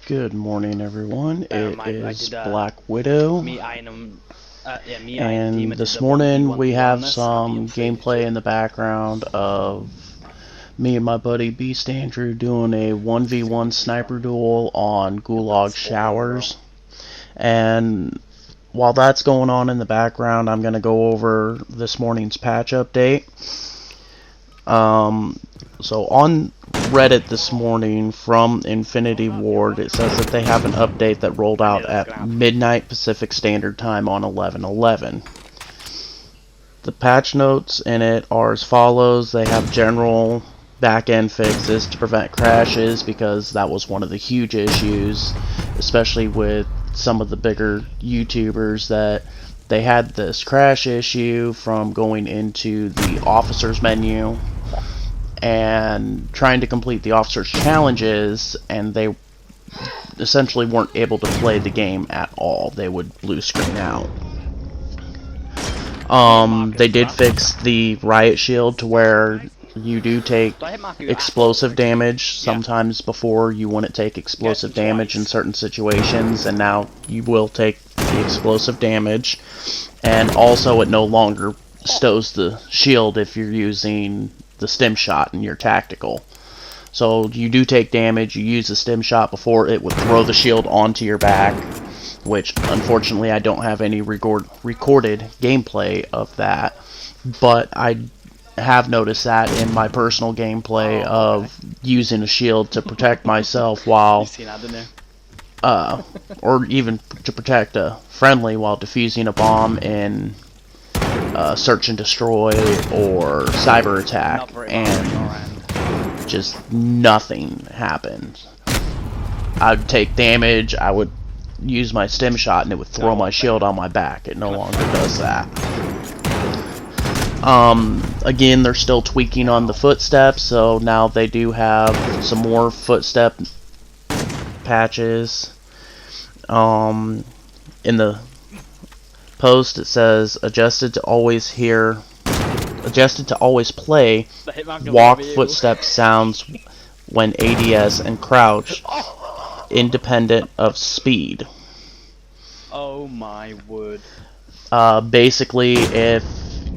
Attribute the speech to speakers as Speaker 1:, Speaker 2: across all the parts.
Speaker 1: Good morning, everyone. It
Speaker 2: I
Speaker 1: is
Speaker 2: did
Speaker 1: Black Widow,
Speaker 2: me item me
Speaker 1: and
Speaker 2: demon
Speaker 1: this
Speaker 2: did the
Speaker 1: morning
Speaker 2: 1v1
Speaker 1: we
Speaker 2: duel on
Speaker 1: have
Speaker 2: this. I'll be
Speaker 1: some
Speaker 2: inflated
Speaker 1: gameplay
Speaker 2: too.
Speaker 1: in the background of me and my buddy Beast Andrew doing a 1v1 sniper duel on Gulag Showers. And while that's going on in the background, I'm going to go over this morning's patch update. So on Reddit this morning from Infinity Ward, it says that they have an update that rolled out at midnight Pacific Standard Time on 11/11. The patch notes in it are as follows. They have general back-end fixes to prevent crashes, because that was one of the huge issues, especially with some of the bigger YouTubers, that they had this crash issue from going into the officers menu and trying to complete the officers challenges, and they essentially weren't able to play the game at all. They would blue screen out. They did fix the riot shield to where you do take explosive damage sometimes. Before, you wouldn't take explosive damage in certain situations, and now you will take the explosive damage. And also, it no longer stows the shield if you're using the stim shot in your tactical. So you do take damage, you use the stim shot before, it would throw the shield onto your back, which unfortunately I don't have any recorded gameplay of that, but I have noticed that in my personal gameplay of using a shield to protect myself while or even to protect a friendly while defusing a bomb in search and destroy or cyber attack, and just nothing happened. I'd take damage, I would use my stim shot, and it would throw my shield on my back. It no longer does that. Again, they're still tweaking on the footsteps, so now they do have some more footstep patches. In the post it says adjusted to always play walk footstep sounds when ADS and crouch, independent of speed.
Speaker 2: Oh my word.
Speaker 1: Basically, if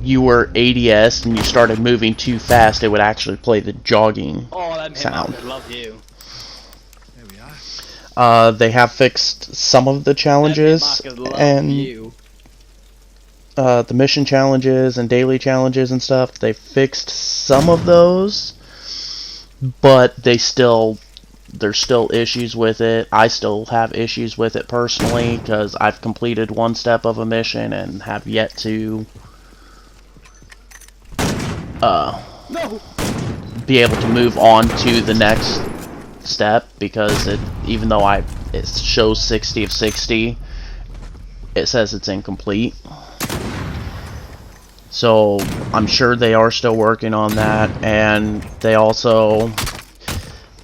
Speaker 1: you were ADS and you started moving too fast, it would actually play the jogging sound.
Speaker 2: Love you.
Speaker 1: They have fixed some of the challenges and the mission challenges and daily challenges and stuff. They fixed some of those, but there's still issues with it. I still have issues with it personally, because I've completed one step of a mission and have yet to be able to move on to the next step, because even though it shows 60 of 60, it says it's incomplete. So I'm sure they are still working on that. And they also,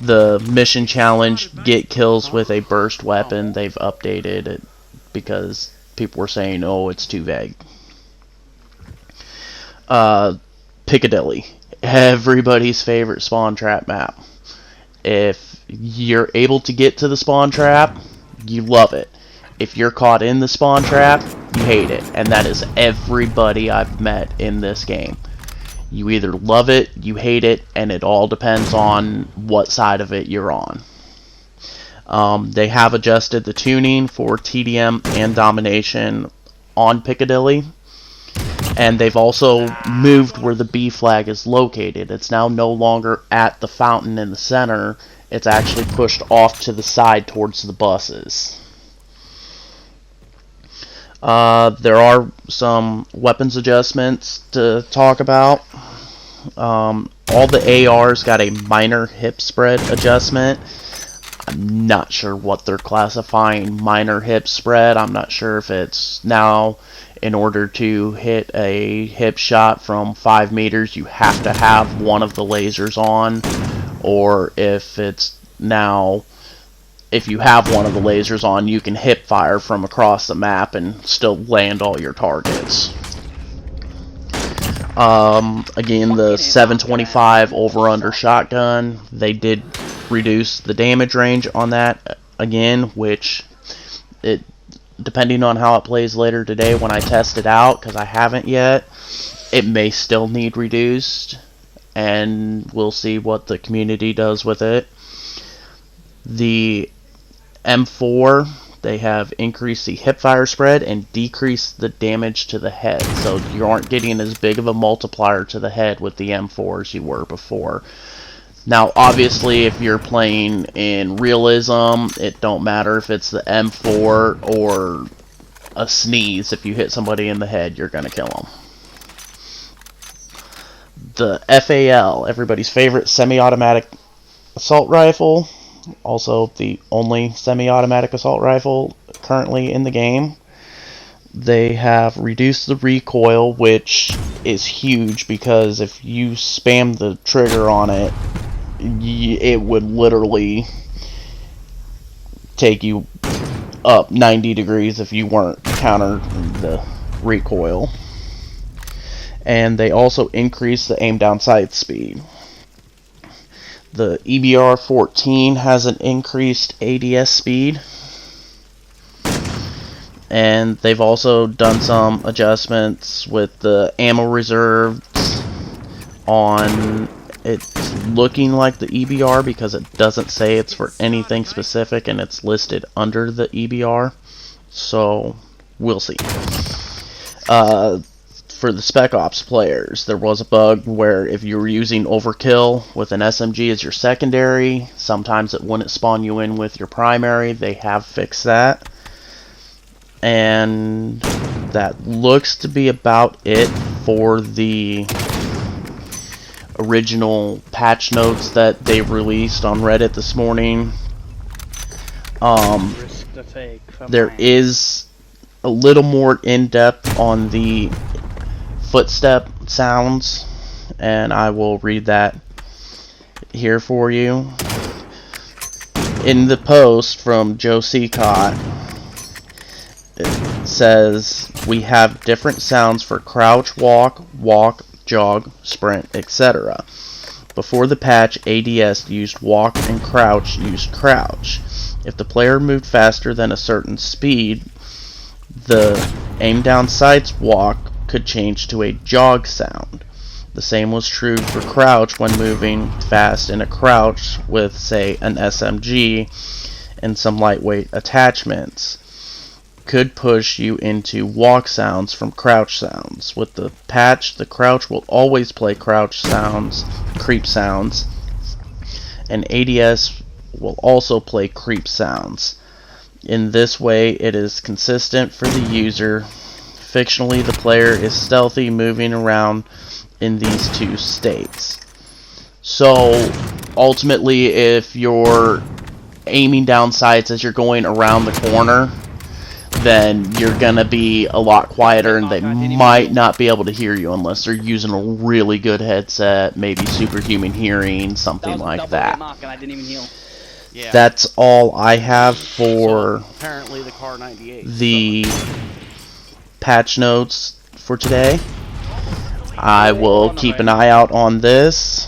Speaker 1: the mission challenge, get kills with a burst weapon, they've updated it because people were saying, oh, it's too vague. Piccadilly, everybody's favorite spawn trap map. If you're able to get to the spawn trap, you love it. If you're caught in the spawn trap, you hate it. And that is everybody I've met in this game. You either love it, you hate it, and it all depends on what side of it you're on. They have adjusted the tuning for TDM and domination on Piccadilly. And they've also moved where the B flag is located. It's now no longer at the fountain in the center. It's actually pushed off to the side towards the buses. There are some weapons adjustments to talk about. All the ARs got a minor hip spread adjustment. I'm not sure what they're classifying minor hip spread. I'm not sure if it's now, in order to hit a hip shot from 5 meters, you have to have one of the lasers on, or if it's now, if you have one of the lasers on, you can hip fire from across the map and still land all your targets. Again, the 725 over-under shotgun, they did reduce the damage range on that again, which it depending on how it plays later today when I test it out, because I haven't yet, it may still need reduced, and we'll see what the community does with it. The M4, they have increased the hipfire spread and decreased the damage to the head, so you aren't getting as big of a multiplier to the head with the M4 as you were before. Now, obviously, if you're playing in realism, it don't matter if it's the M4 or a sneeze. If you hit somebody in the head, you're gonna kill them. The FAL, everybody's favorite semi-automatic assault rifle, also the only semi-automatic assault rifle currently in the game. They have reduced the recoil, which is huge because if you spam the trigger on it, it would literally take you up 90 degrees if you weren't countering the recoil. And they also increased the aim down sight speed. The EBR-14 has an increased ADS speed, and they've also done some adjustments with the ammo reserves on. It's looking like the EBR because it doesn't say it's for anything specific, and it's listed under the EBR, so we'll see. For the Spec Ops players, there was a bug where if you were using overkill with an SMG as your secondary, sometimes it wouldn't spawn you in with your primary. They have fixed that. And that looks to be about it for the original patch notes that they released on Reddit this morning. There is a little more in-depth on the footstep sounds, and I will read that here for you. In the post from Joe Seacott, it says, "We have different sounds for crouch, walk, jog, sprint, etc. Before the patch, ADS used walk and crouch used crouch. If the player moved faster than a certain speed, the aim down sights walk could change to a jog sound. The same was true for crouch when moving fast in a crouch with, say, an SMG and some lightweight attachments. Could push you into walk sounds from crouch sounds. With the patch, the crouch will always play crouch sounds, creep sounds, and ADS will also play creep sounds. In this way, it is consistent for the user. Fictionally, the player is stealthy, moving around in these two states." So, ultimately, if you're aiming down sights as you're going around the corner, then you're gonna be a lot quieter, and they might not be able to hear you unless they're using a really good headset, maybe superhuman hearing, something like that.
Speaker 2: Yeah.
Speaker 1: That's all I have for
Speaker 3: apparently the Car 98.
Speaker 1: the patch notes for today. I will keep an eye out on this.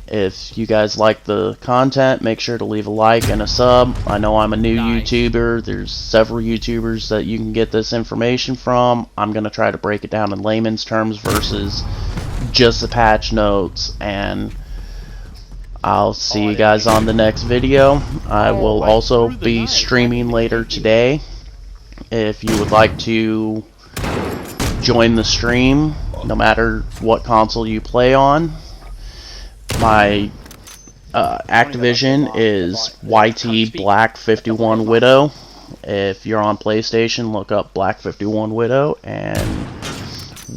Speaker 1: If you guys like the content, make sure to leave a like and a sub. I know I'm a new YouTuber. There's several YouTubers that you can get this information from. I'm going to try to break it down in layman's terms versus just the patch notes, and I'll see you guys on the next video. I will also be streaming later today. If you would like to join the stream, no matter what console you play on, my Activision is YT Black 51 Widow. If you're on PlayStation, look up Black 51 Widow, and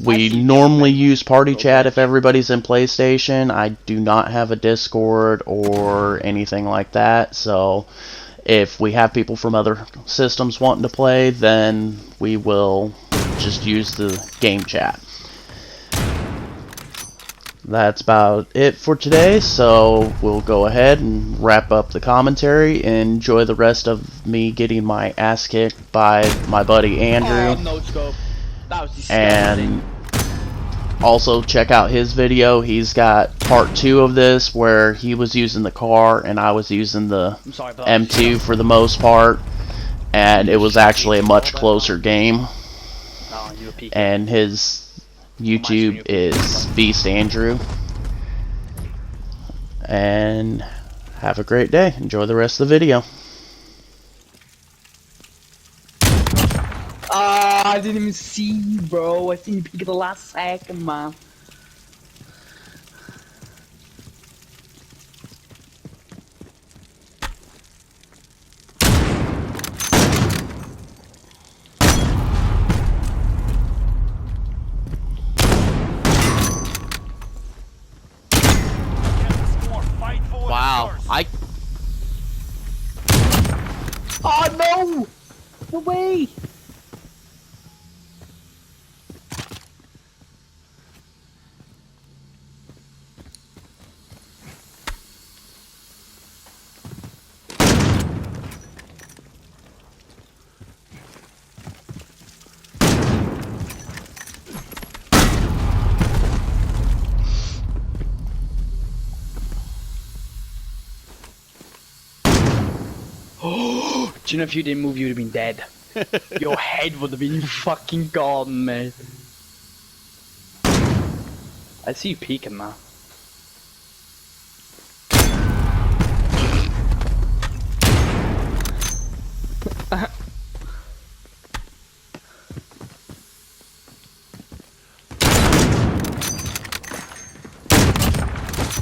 Speaker 1: we normally use party chat if everybody's in PlayStation. I do not have a Discord or anything like that, so if we have people from other systems wanting to play, then we will just use the game chat. That's about it for today, so we'll go ahead and wrap up the commentary. Enjoy the rest of me getting my ass kicked by my buddy Andrew.
Speaker 2: No scope. That was
Speaker 1: And Also, check out his video. He's got part 2 of this where he was using the car and I was using the M2 for the most part. And it was actually a much closer game. And his YouTube is Beast Andrew. And have a great day. Enjoy the rest of the video.
Speaker 3: Ah, I didn't even see you, bro. I seen you peek at the last second, man.
Speaker 2: Wow.
Speaker 3: Oh no! No way! Do you know if you didn't move, you would have been dead. Your head would have been fucking gone, mate. I see you peeking, man.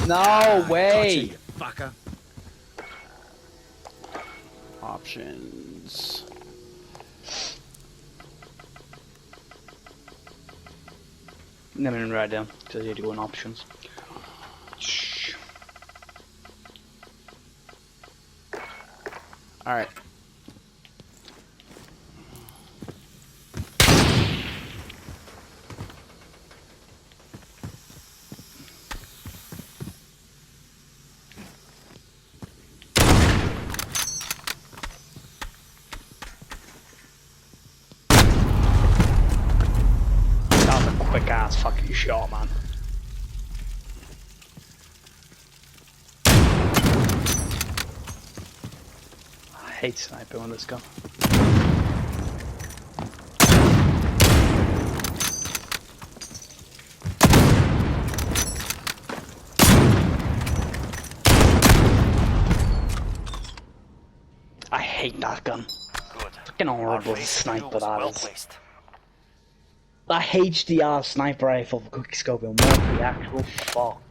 Speaker 3: No way!
Speaker 2: Fucker. Options.
Speaker 3: Never even write down because you had to go in options.
Speaker 2: Alright.
Speaker 3: That was a quick ass fucking shot, man. I hate sniping on this gun. I hate that gun.
Speaker 4: Good.
Speaker 3: Fucking horrible
Speaker 4: Our
Speaker 3: sniper that
Speaker 4: well
Speaker 3: is.
Speaker 4: placed.
Speaker 3: That HDR sniper rifle for quick scoping, what the actual fuck?